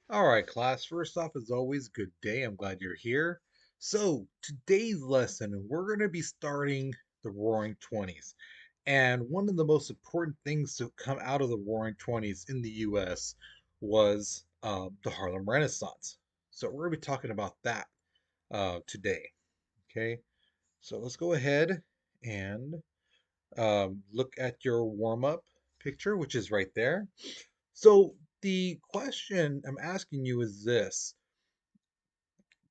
All right, class. First off, as always, good day. I'm glad you're here. So, today's lesson, we're going to be starting the Roaring Twenties. And one of the most important things to come out of the Roaring Twenties in the US was the Harlem Renaissance. So, we're going to be talking about that today. Okay, so let's go ahead and look at your warm up picture, which is right there. So, the question I'm asking you is this: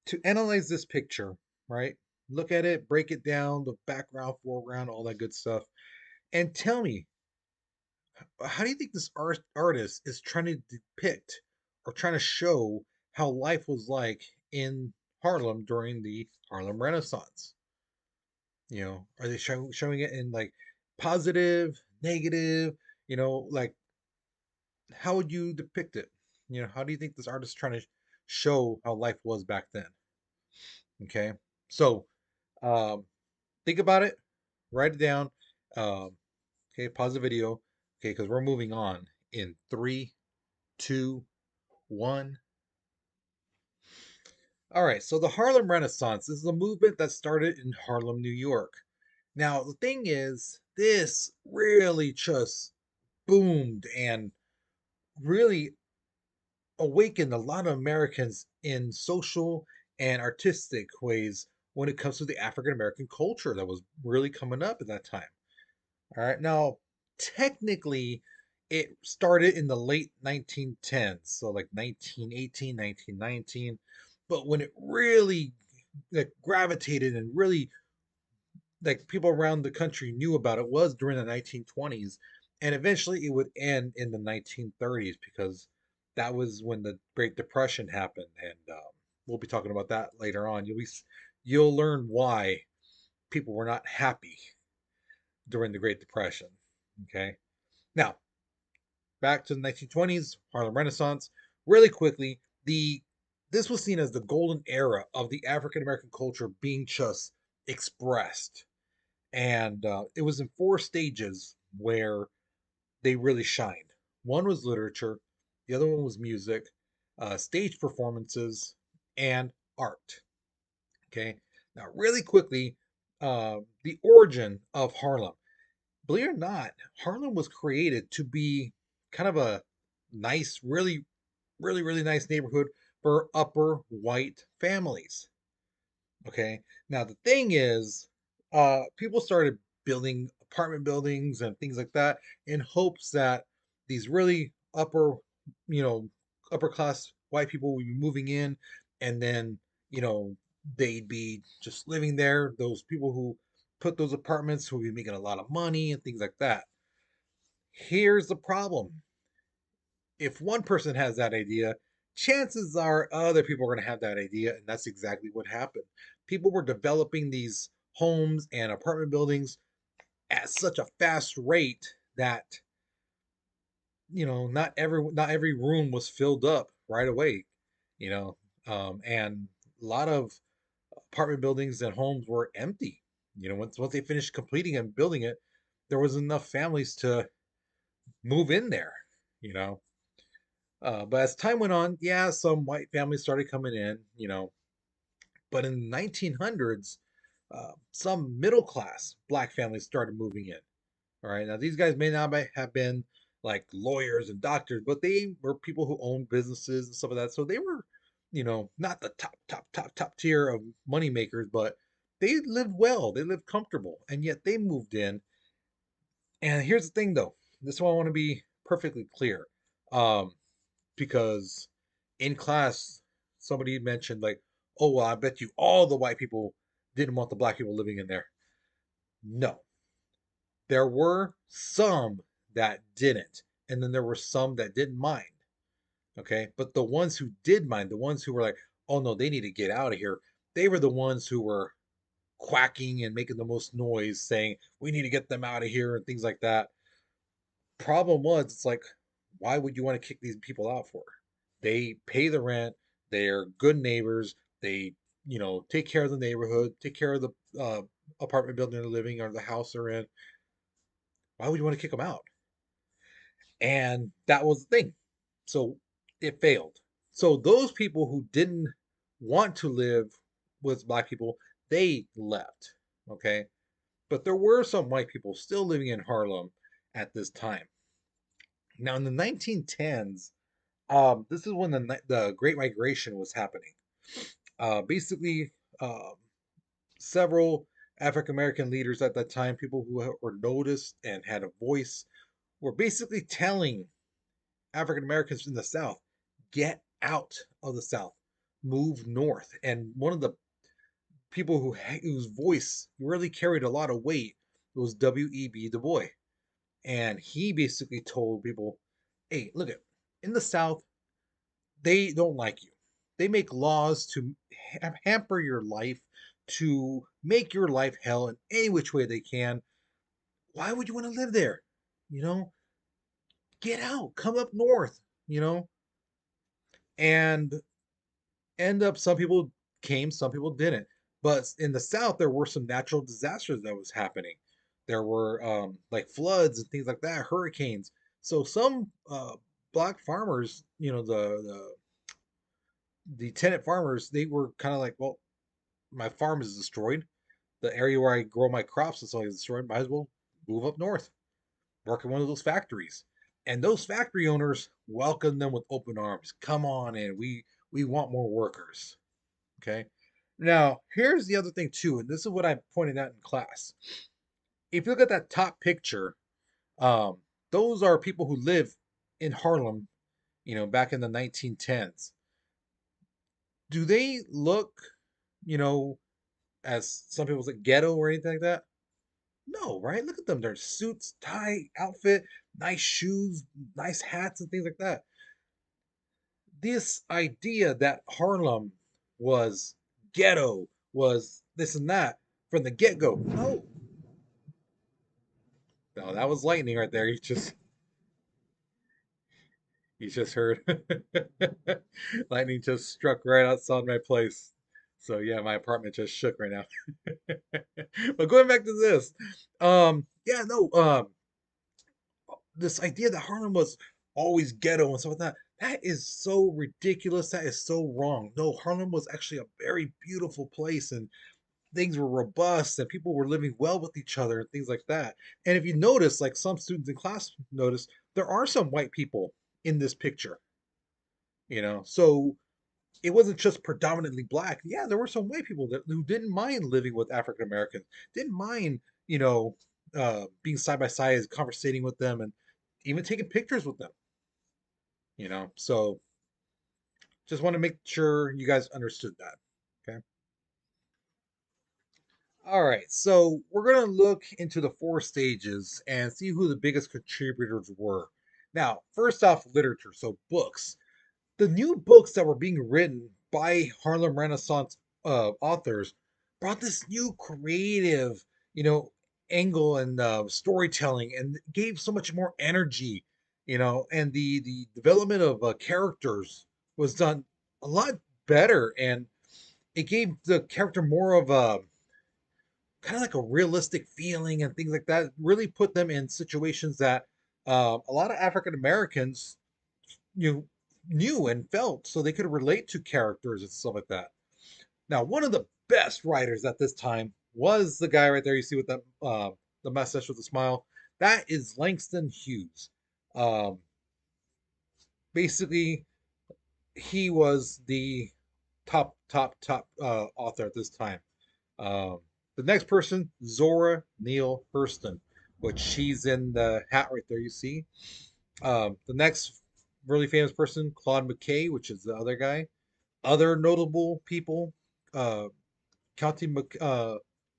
to analyze this picture, right? Look at it, break it down, the background, foreground, all that good stuff, and tell me, how do you think this artist is trying to depict or trying to show how life was like in Harlem during the Harlem Renaissance? Are they showing it in like positive, negative? Like how would you depict it? How do you think this artist is trying to show how life was back then? Okay, so um, think about it, write it down. Um, okay, pause the video. Okay, because we're moving on in three, two, one. All right, so the Harlem Renaissance is a movement that started in Harlem, New York. Now, the thing is, this really just boomed and really awakened a lot of Americans in social and artistic ways when it comes to the African American culture that was really coming up at that time. All right. Now, technically, it started in the late 1910s, so like 1918, 1919. But when it really like gravitated and really like people around the country knew about it was during the 1920s, and eventually it would end in the 1930s because that was when the Great Depression happened, and we'll be talking about that later on. You'll learn why people were not happy during the Great Depression. Okay. Now, back to the 1920s, Harlem Renaissance. Really quickly, the this was seen as the golden era of the African American culture being just expressed, and it was in four stages where they really shined. One was literature, the other one was music, stage performances, and art. Okay, now really quickly, the origin of Harlem. Believe it or not, Harlem was created to be kind of a nice, really nice neighborhood for upper white families. Okay. Now the thing is, people started building apartment buildings and things like that in hopes that these really you know, upper class white people would be moving in, and then you know they'd be just living there. Those people who put those apartments would be making a lot of money and things like that. Here's the problem: if one person has that idea, chances are other people are going to have that idea. And that's exactly what happened. People were developing these homes and apartment buildings at such a fast rate that, not every room was filled up right away, you know, and a lot of apartment buildings and homes were empty. Once they finished completing and building it, there was enough families to move in there, you know. But as time went on, yeah, some white families started coming in, but in the 1900s, some middle class black families started moving in. All right, now these guys may not have been like lawyers and doctors, but they were people who owned businesses and stuff like that. So they were, not the top tier of money makers, but they lived well, they lived comfortable, and yet they moved in. And here's the thing, though, this one I want to be perfectly clear. Um, because in class somebody mentioned like, oh well, I bet you all the white people didn't want the black people living in there. No, there were some that didn't, and then there were some that didn't mind. Okay, but the ones who did mind, the ones who were like, oh no, they need to get out of here, they were the ones who were quacking and making the most noise saying we need to get them out of here and things like that. Problem was, it's like, why would you want to kick these people out for? They pay the rent. They're good neighbors. They, take care of the neighborhood, take care of the apartment building they're living or the house they're in. Why would you want to kick them out? And that was the thing. So it failed. So those people who didn't want to live with black people, they left. Okay. But there were some white people still living in Harlem at this time. Now, in the 1910s, this is when the Great Migration was happening. Basically, um, several African American leaders at that time, people who were noticed and had a voice, were basically telling African Americans in the South, get out of the South, move north. And one of the people whose voice really carried a lot of weight was W.E.B. Du Bois. And he basically told people, hey, look at in the South, they don't like you. They make laws to hamper your life, to make your life hell in any which way they can. Why would you want to live there? You know, get out, come up north, you know, and end up some people came, some people didn't. But in the South, there were some natural disasters that was happening. There were like floods and things like that, hurricanes. So some black farmers, you know, the tenant farmers, they were kind of like, well, my farm is destroyed. The area where I grow my crops is always destroyed. Might as well move up north, work in one of those factories. And those factory owners welcomed them with open arms. Come on in. We want more workers. Okay. Now, here's the other thing too, and this is what I pointed out in class. If you look at that top picture, um, those are people who live in Harlem, you know, back in the 1910s. Do they look, you know, as some people say ghetto or anything like that? No, right? Look at them. Their suits, tie, outfit, nice shoes, nice hats, and things like that. This idea that Harlem was ghetto, was this and that from the get go. No, no, that was lightning right there. You just heard lightning just struck right outside my place. So yeah, my apartment just shook right now. But going back to this, yeah, no, this idea that Harlem was always ghetto and stuff like that, that is so ridiculous. That is so wrong. No, Harlem was actually a very beautiful place, and things were robust and people were living well with each other and things like that. And if you notice, like some students in class notice, there are some white people in this picture, you know. So it wasn't just predominantly black. Yeah, there were some white people who didn't mind living with African Americans, didn't mind, you know, being side by side, conversating with them, and even taking pictures with them, you know. So just want to make sure you guys understood that. Okay. All right, so we're going to look into the four stages and see who the biggest contributors were. Now, first off, literature, so books. The new books that were being written by Harlem Renaissance authors brought this new creative, you know, angle and storytelling, and gave so much more energy, you know, and the development of characters was done a lot better, and it gave the character more of a kind of like a realistic feeling and things like that. Really put them in situations that a lot of African Americans you knew and felt, so they could relate to characters and stuff like that. Now, one of the best writers at this time was the guy right there you see with the mustache with the smile. That is Langston Hughes. Um, Basically, he was the top author at this time. Um, the next person, Zora Neale Hurston, which she's in the hat right there. You see. The next really famous person, Claude McKay, which is the other guy. Other notable people, uh, County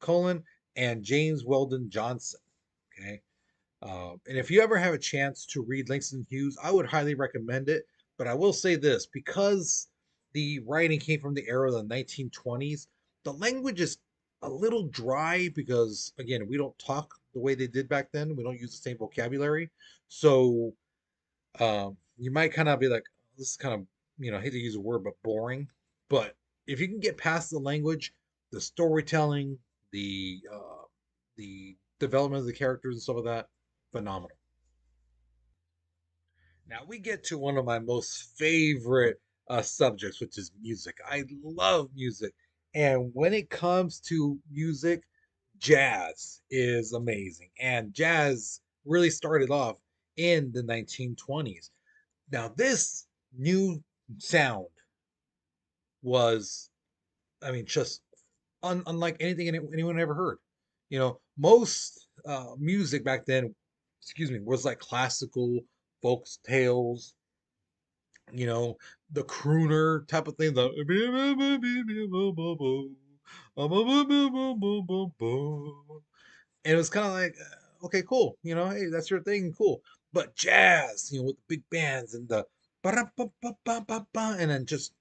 Cullen and James Weldon Johnson. Okay. And if you ever have a chance to read Langston Hughes, I would highly recommend it. But I will say this, because the writing came from the era of the 1920s, the language is a little dry because, again, we don't talk the way they did back then. We don't use the same vocabulary. So you might kind of be like, this is kind of, you know, I hate to use a word, but boring. But if you can get past the language, the storytelling, the development of the characters and stuff like that, phenomenal. Now we get to one of my most favorite subjects, which is music. I love music. And when it comes to music, jazz is amazing. And jazz really started off in the 1920s. Now, this new sound was, I mean, just unlike anything anyone ever heard. Most music back then, excuse me, was like classical, folk tales, you know, the crooner type of thing. The and it was kind of like, okay, cool. Hey, that's your thing, cool. But jazz, with the big bands and the and then just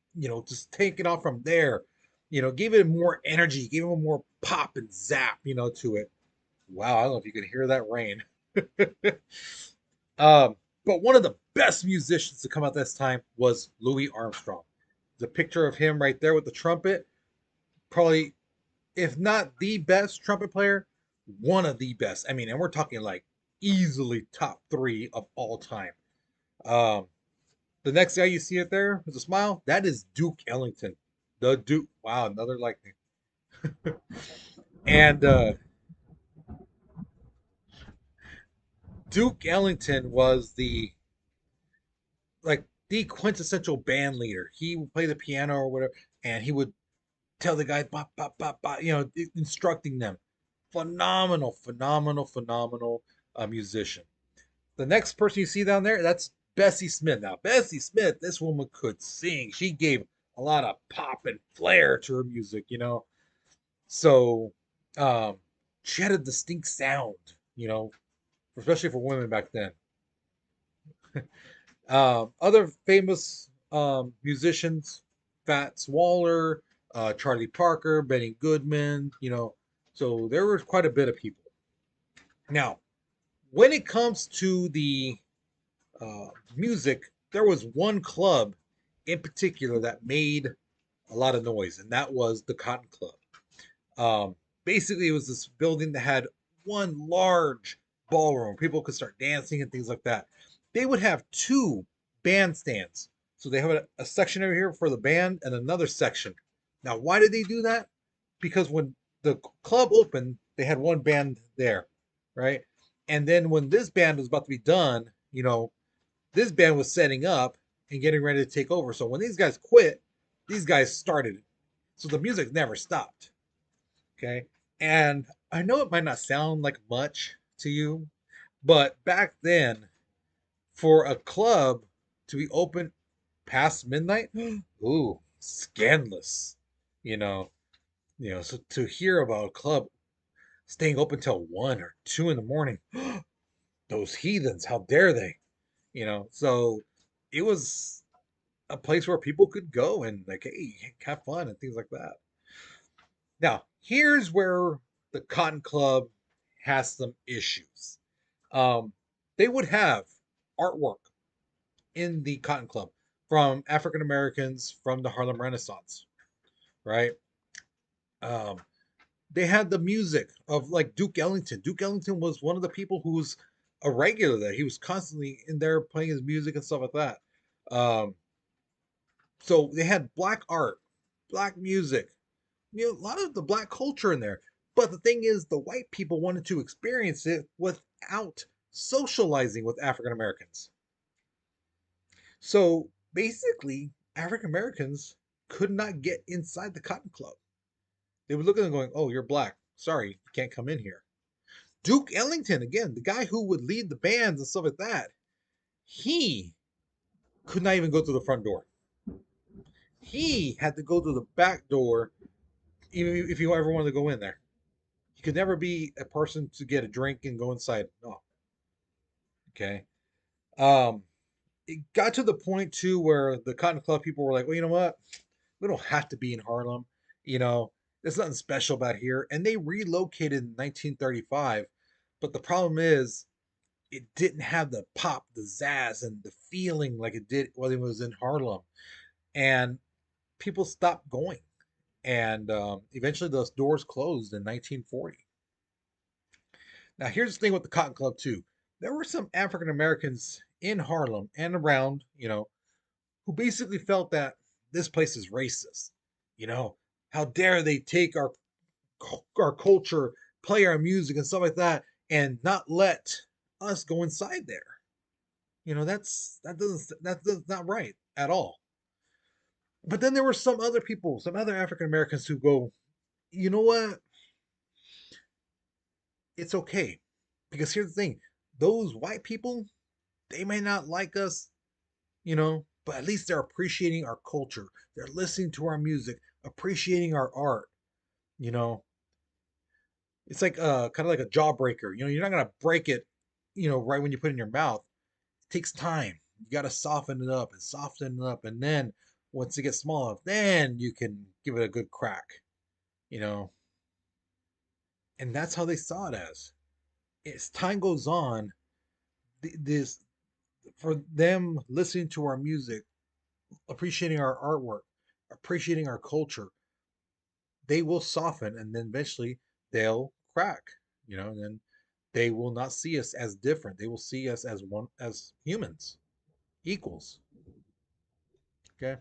take it off from there. Gave it more energy, gave it more pop and zap, to it. Wow, I don't know if you could hear that rain. But one of the best musicians to come out this time was Louis Armstrong. The picture of him right there with the trumpet, probably, if not the best trumpet player, one of the best. I mean, and we're talking like easily top three of all time. Um, the next guy you see it there with a smile, that is Duke Ellington. The Duke. Wow, another like and Duke Ellington was the quintessential band leader. He would play the piano or whatever, and he would tell the guys, bop, bop, bop, bop, instructing them. Phenomenal, phenomenal, phenomenal musician. The next person you see down there, that's Bessie Smith. Now, Bessie Smith, this woman could sing. She gave a lot of pop and flair to her music. So, um, she had a distinct sound, you know, especially for women back then. Other famous musicians, Fats Waller, Charlie Parker, Benny Goodman, so there was quite a bit of people. Now, when it comes to the uh, music, there was one club in particular that made a lot of noise, and that was the Cotton Club. Um, Basically, it was this building that had one large ballroom. People could start dancing and things like that. They would have two bandstands. So they have a section over here for the band and another section. Now, why did they do that? Because when the club opened, they had one band there, right? And then when this band was about to be done, this band was setting up and getting ready to take over. So when these guys quit, these guys started. So the music never stopped. Okay. And I know it might not sound like much to you, but back then, for a club to be open past midnight, ooh, scandalous. You know, so to hear about a club staying open till 1 or 2 in the morning, those heathens, how dare they? So it was a place where people could go and like, hey, have fun and things like that. Now, here's where the Cotton Club has some issues. Um, they would have artwork in the Cotton Club from African Americans from the Harlem Renaissance, right? Um, they had the music of like Duke Ellington. Duke Ellington was one of the people who was a regular there. He was constantly in there playing his music and stuff like that. Um, so they had black art, black music, a lot of the black culture in there. But the thing is, the white people wanted to experience it without socializing with African Americans. So basically, African Americans could not get inside the Cotton Club. They would look at them going, "Oh, you're black. Sorry, you can't come in here." Duke Ellington, again, the guy who would lead the bands and stuff like that, he could not even go through the front door. He had to go through the back door, even if you ever wanted to go in there. He could never be a person to get a drink and go inside. No. Okay. Um, it got to the point too where the Cotton Club people were like, well, you know what? We don't have to be in Harlem. You know, there's nothing special about here. And they relocated in 1935. But the problem is, it didn't have the pop, the zazz, and the feeling like it did when it was in Harlem. And people stopped going. And eventually those doors closed in 1940. Now, here's the thing with the Cotton Club, too. There were some African Americans in Harlem and around, who basically felt that this place is racist. You know, how dare they take our culture, play our music and stuff like that, and not let us go inside there. That's not right at all. But then there were some other people, some other African Americans who go, you know what? It's okay. Because here's the thing, those white people, they may not like us, but at least they're appreciating our culture. They're listening to our music, appreciating our art, you know. It's like kind of like a jawbreaker. You're not gonna break it, right when you put it in your mouth. It takes time. You gotta soften it up and soften it up, and then once it gets small enough, then you can give it a good crack, you know. And that's how they saw it as. As time goes on, this for them listening to our music, appreciating our artwork, appreciating our culture, they will soften and then eventually they'll crack, and then they will not see us as different. They will see us as one, as humans, equals. Okay.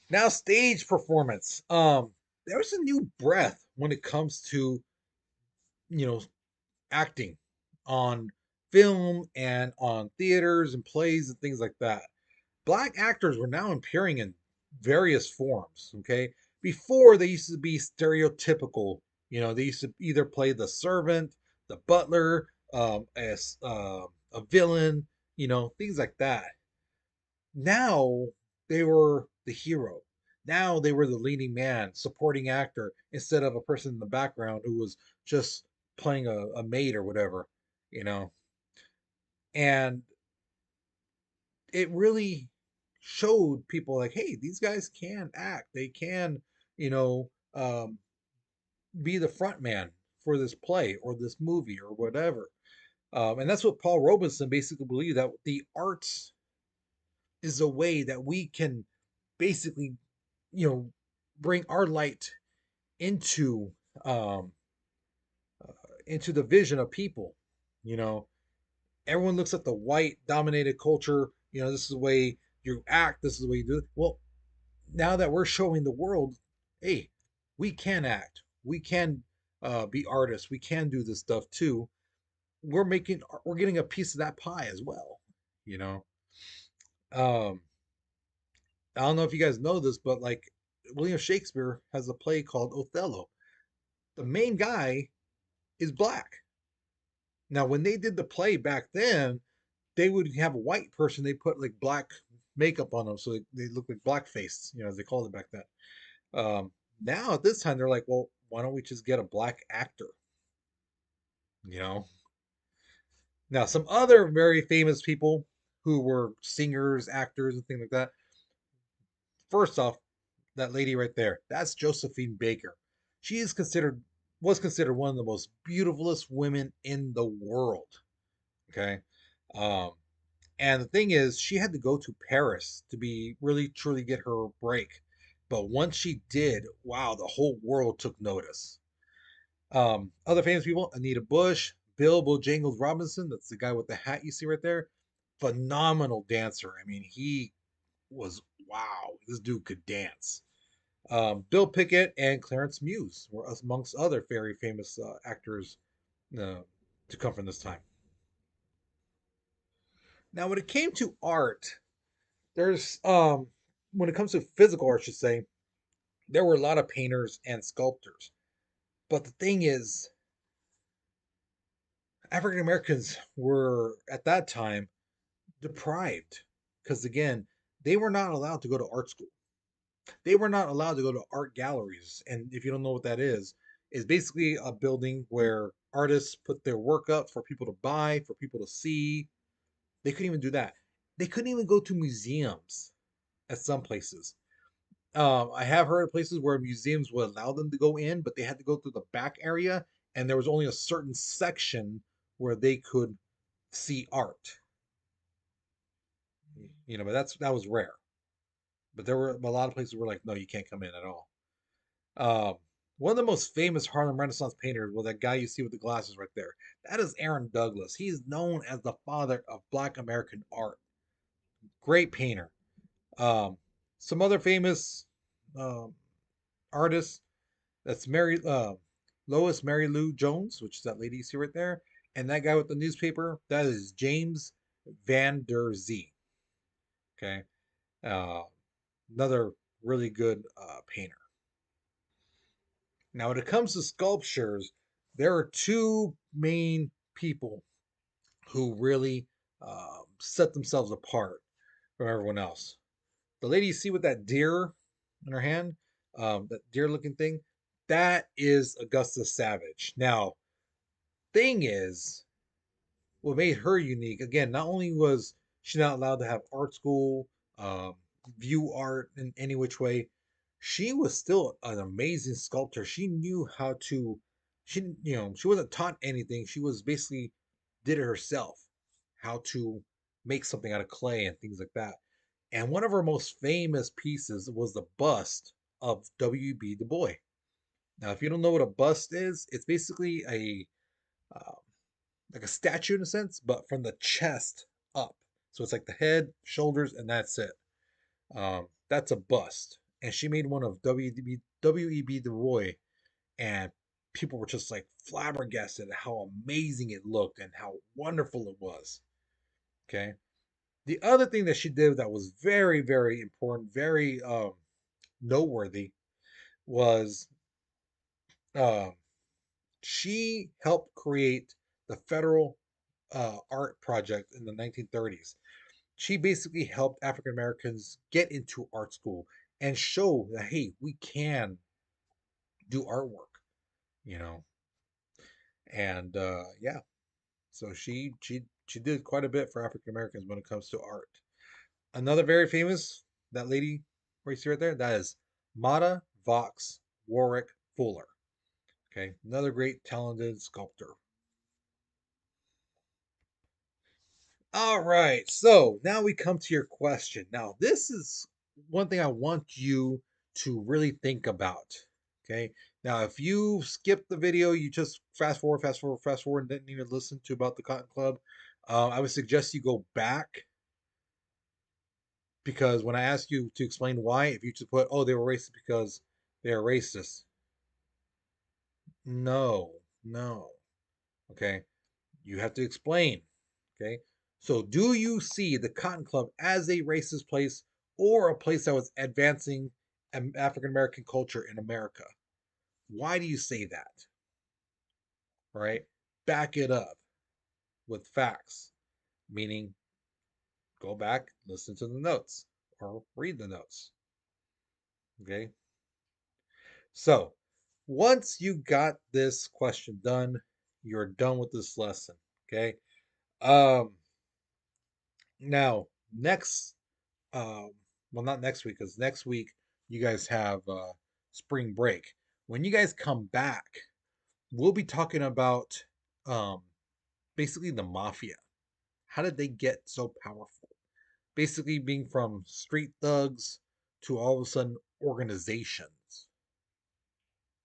Now stage performance. There's a new breath when it comes to, you know, acting on film and on theaters and plays and things like that. Black actors were now appearing in various forms. Okay, before they used to be stereotypical. They used to either play the servant, the butler, as a villain, things like that. Now they were the hero. Now they were the leading man, supporting actor, instead of a person in the background who was just playing a maid or whatever, you know. And it really showed people like, hey, these guys can act. They can, you know, um, be the front man for this play or this movie or whatever. And that's what Paul Robeson basically believed, that the arts is a way that we can basically, you know, bring our light into um, into the vision of people. You know, everyone looks at the white dominated culture. This is the way you act. This is the way you do it. Well, now that we're showing the world, hey, we can act, we can be artists, we can do this stuff too. We're getting a piece of that pie as well. You know, um, I don't know if you guys know this, but like William Shakespeare has a play called Othello. The main guy is black. Now, when they did the play back then, they would have a white person. They put like black makeup on them, so they look like blackface, as they called it back then. Now at this time they're like, well, why don't we just get a black actor? You know. Now some other very famous people who were singers, actors, and things like that. First off, that lady right there, that's Josephine Baker. She is considered was considered one of the most beautifulest women in the world. Okay. Um, and the thing is, she had to go to Paris to be really truly get her break. But once she did, wow, the whole world took notice. Other famous people: Anita Bush, Bill Bojangles Robinson. That's the guy with the hat you see right there. Phenomenal dancer. I mean, he was, wow. This dude could dance. Bill Pickett and Clarence Muse were amongst other very famous actors uh, to come from this time. Now, when it came to art, there's when it comes to physical art, I should say, there were a lot of painters and sculptors. But the thing is, African Americans were at that time deprived because, again, they were not allowed to go to art school. They were not allowed to go to art galleries. And if you don't know what that is basically a building where artists put their work up for people to buy, for people to see. They couldn't even do that. They couldn't even go to museums at some places. I have heard of places where museums would allow them to go in, but they had to go through the back area, and there was only a certain section where they could see art. But that was rare. But there were a lot of places where like, no, you can't come in at all. Um, One of the most famous Harlem Renaissance painters was that guy you see with the glasses right there. That is Aaron Douglas. He's known as the father of Black American art. Great painter. Um, some other famous um, artists. That's Lois Mary Lou Jones, which is that lady you see right there, and that guy with the newspaper. That is James Van Der Zee. Okay, uh, another really good painter. Now, when it comes to sculptures, there are two main people who really set themselves apart from everyone else. The lady you see with that deer in her hand, that deer looking thing, that is Augusta Savage. Now, thing is, what made her unique, again, not only was she not allowed to have art school, um, view art in any which way, she was still an amazing sculptor. She knew how to, she wasn't taught anything. She was basically did it herself, how to make something out of clay and things like that. And one of her most famous pieces was the bust of W.B. Du Bois. Now, if you don't know what a bust is, it's basically uh, like a statue in a sense, but from the chest up. So it's like the head, shoulders, and that's it. That's a bust. And she made one of W.E.B. Du Bois, and people were just like flabbergasted at how amazing it looked and how wonderful it was. Okay. The other thing that she did that was very, very important, very noteworthy, was um, she helped create the federal art project in the 1930s. She basically helped African Americans get into art school and show that, hey, we can do artwork, you know. And yeah, so she did quite a bit for African Americans when it comes to art. Another very famous, that lady right see right there, that is Mata Vox Warwick Fuller. Okay, another great talented sculptor. All right, so now we come to your question. Now, this is one thing I want you to really think about. Okay, now if you skip the video, you just fast forward, fast forward, fast forward, and didn't even listen to about the Cotton Club, I would suggest you go back because when I ask you to explain why, if you just put, oh, they were racist because they are racist, no, no. Okay, you have to explain. Okay. So, do you see the Cotton Club as a racist place or a place that was advancing African American culture in America? Why do you say that? All right. Back it up with facts, meaning go back, listen to the notes, or read the notes. Okay. So, once you got this question done, you're done with this lesson. Okay. Um, Now, next um well, not next week, because next week you guys have spring break. When you guys come back, we'll be talking about um basically the mafia. How did they get so powerful? Basically being from street thugs to all of a sudden organizations,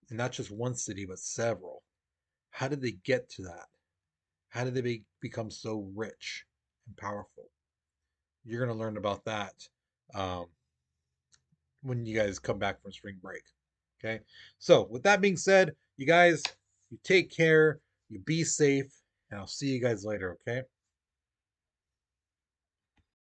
and not just one city but several. How did they get to that? How did they become so rich and powerful? You're going to learn about that um, when you guys come back from spring break. Okay. So, with that being said, you guys, you take care, you be safe, and I'll see you guys later. Okay.